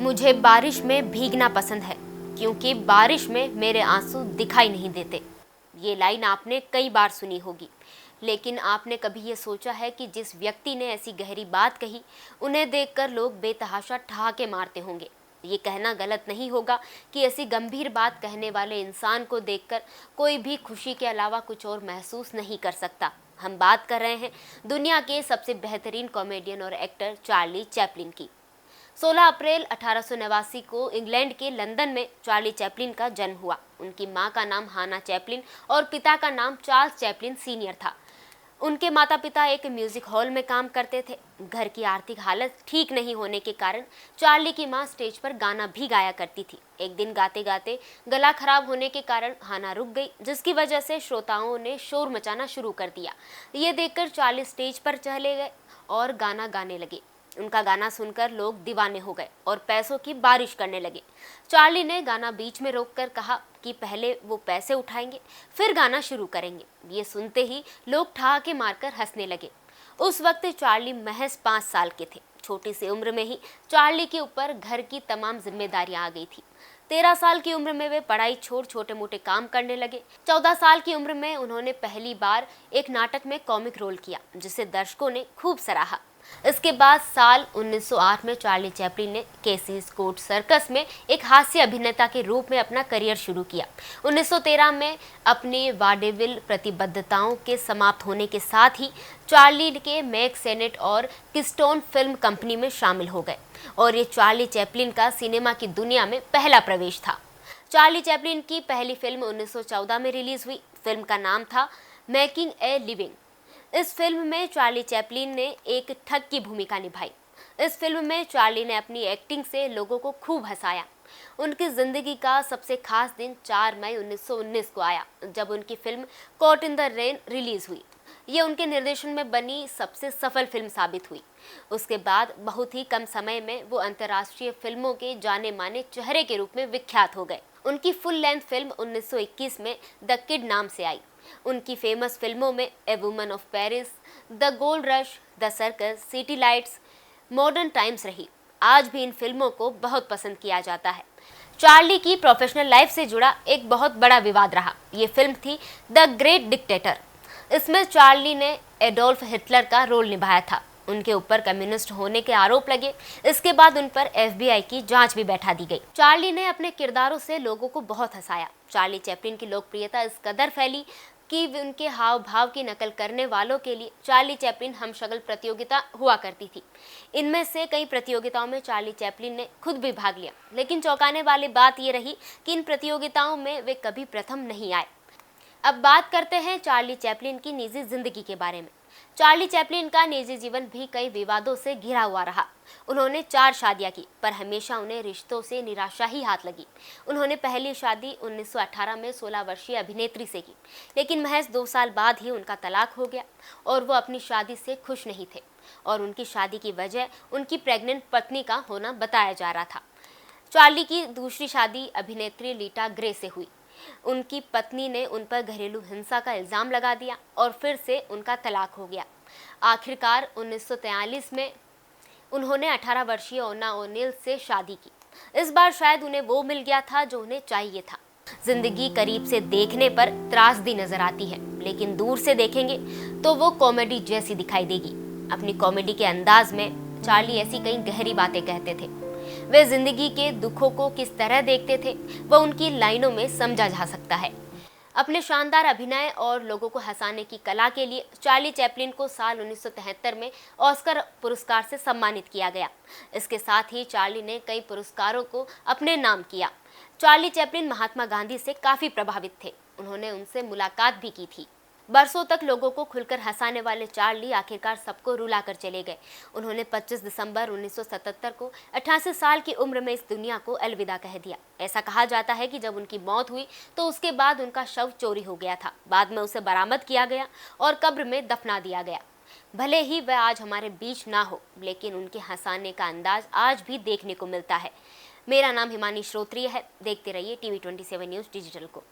मुझे बारिश में भीगना पसंद है क्योंकि बारिश में मेरे आंसू दिखाई नहीं देते। ये लाइन आपने कई बार सुनी होगी, लेकिन आपने कभी ये सोचा है कि जिस व्यक्ति ने ऐसी गहरी बात कही, उन्हें देखकर लोग बेतहाशा ठहाके मारते होंगे। ये कहना गलत नहीं होगा कि ऐसी गंभीर बात कहने वाले इंसान को देखकर कोई भी खुशी के अलावा कुछ और महसूस नहीं कर सकता। हम बात कर रहे हैं दुनिया के सबसे बेहतरीन कॉमेडियन और एक्टर चार्ली चैपलिन की। 16 अप्रैल 1889 को इंग्लैंड के लंदन में चार्ली चैपलिन का जन्म हुआ। उनकी मां का नाम हाना चैपलिन और पिता का नाम चार्ल्स चैपलिन सीनियर था। उनके माता पिता एक म्यूजिक हॉल में काम करते थे। घर की आर्थिक हालत ठीक नहीं होने के कारण चार्ली की मां स्टेज पर गाना भी गाया करती थी। एक दिन गाते गाते गला खराब होने के कारण हाना रुक गई, जिसकी वजह से श्रोताओं ने शोर मचाना शुरू कर दिया। ये देखकर चार्ली स्टेज पर चले गए और गाना गाने लगे। उनका गाना सुनकर लोग दीवाने हो गए और पैसों की बारिश करने लगे। चार्ली ने गाना बीच में रोककर कहा कि पहले वो पैसे उठाएंगे, फिर गाना शुरू करेंगे। ये सुनते ही लोग ठहाके मारकर हंसने लगे। उस वक्त चार्ली महज 5 साल के थे। छोटी सी उम्र में ही चार्ली के ऊपर घर की तमाम जिम्मेदारियां आ गई थी। 13 साल की उम्र में वे पढ़ाई छोड़ छोटे मोटे काम करने लगे। 14 साल की उम्र में उन्होंने पहली बार एक नाटक में कॉमिक रोल किया, जिसे दर्शकों ने खूब सराहा। इसके बाद साल 1908 में चार्ली चैपलिन ने केसीज कोर्ट सर्कस में एक हास्य अभिनेता के रूप में अपना करियर शुरू किया। 1913 में अपनी वाडेविल प्रतिबद्धताओं के समाप्त होने के साथ ही चार्ली के मैक सेनेट और किस्टोन फिल्म कंपनी में शामिल हो गए और ये चार्ली चैपलिन का सिनेमा की दुनिया में पहला प्रवेश था। चार्ली चैपलिन की पहली फिल्म 1914 में रिलीज हुई। फिल्म का नाम था मेकिंग ए लिविंग। इस फिल्म में चार्ली चैपलिन ने एक ठग की भूमिका निभाई। इस फिल्म में चार्ली ने अपनी एक्टिंग से लोगों को खूब हंसाया। उनकी जिंदगी का सबसे खास दिन 4 मई 1919 को आया, जब उनकी film caught in the rain release हुई। ये उनके निर्देशन में बनी सबसे सफल फिल्म साबित हुई। उसके बाद बहुत ही कम समय में वो अंतर्राष्ट्रीय फिल्मों के जाने माने चेहरे के रूप में विख्यात हो गए। उनकी फुल लेंथ फिल्म 1921 में द किड नाम से आई। उनकी फेमस फिल्मों में a woman of Paris, the gold rush, the circus, city lights, modern times रही। आज भी इन फिल्मों को बहुत पसंद किया जाता है। चार्ली की प्रोफेशनल लाइफ से जुड़ा एक बहुत बड़ा विवाद रहा। ये फिल्म थी द ग्रेट डिक्टेटर। इसमें चार्ली ने एडोल्फ हिटलर का रोल निभाया था। उनके ऊपर कम्युनिस्ट होने के आरोप लगे। इसके बाद उन पर FBI की जांच भी बैठा दी गई। चार्ली ने अपने किरदारों से लोगों को बहुत हंसाया। चार्ली चैपलिन की लोकप्रियता इस कदर फैली कि उनके हाव भाव की नकल करने वालों के लिए चार्ली चैपलिन हमशक्ल प्रतियोगिता हुआ करती थी। इनमें से कई प्रतियोगिताओं में चार्ली चैपलिन ने खुद भी भाग लिया, लेकिन चौंकाने वाली बात ये रही कि इन प्रतियोगिताओं में वे कभी प्रथम नहीं आए। अब बात करते हैं चार्ली चैपलिन की निजी जिंदगी के बारे में। चार्ली चैपलिन का निजी जीवन भी कई विवादों से घिरा हुआ रहा। उन्होंने 4 शादियां की, पर हमेशा उन्हें रिश्तों से निराशा ही हाथ लगी। उन्होंने पहली शादी 1918 में 16 वर्षीय अभिनेत्री से की, लेकिन महज 2 साल बाद ही उनका तलाक हो गया और वो अपनी शादी से खुश नहीं थे और उनकी शादी की वजह उनकी प्रेग्नेंट पत्नी का होना बताया जा रहा था। चार्ली की दूसरी शादी अभिनेत्री लीटा ग्रे से हुई। उनकी पत्नी ने उन पर घरेलू हिंसा का इल्ज़ाम लगा दिया और फिर से उनका तलाक हो गया। आखिरकार 1943 में उन्होंने 18 वर्षीय ओना ओनेल से शादी की। इस बार शायद उन्हें वो मिल गया था जो उन्हें चाहिए था। जिंदगी करीब से देखने पर त्रासदी नजर आती है, लेकिन दूर से देखेंगे तो वो कॉमेडी जैसी दिखाई देगी। अपनी कॉमेडी के अंदाज में चार्ली ऐसी कई गहरी बातें कहते थे। वे जिंदगी के दुखों को किस तरह देखते थे, वह उनकी लाइनों में समझा जा सकता है। अपने शानदार अभिनय और लोगों को हंसाने की कला के लिए चार्ली चैपलिन को साल 1973 में ऑस्कर पुरस्कार से सम्मानित किया गया। इसके साथ ही चार्ली ने कई पुरस्कारों को अपने नाम किया। चार्ली चैपलिन महात्मा गांधी से काफ़ी प्रभावित थे। उन्होंने उनसे मुलाकात भी की थी। बरसों तक लोगों को खुलकर हंसाने वाले चार्ली आखिरकार सबको रुला कर चले गए। उन्होंने 25 दिसंबर 1977 को 88 साल की उम्र में इस दुनिया को अलविदा कह दिया। ऐसा कहा जाता है कि जब उनकी मौत हुई तो उसके बाद उनका शव चोरी हो गया था। बाद में उसे बरामद किया गया और कब्र में दफना दिया गया। भले ही वह आज हमारे बीच ना हो, लेकिन उनके हंसाने का अंदाज आज भी देखने को मिलता है। मेरा नाम हिमानी श्रोत्रिय है। देखते रहिए TV 27 न्यूज़ डिजिटल को।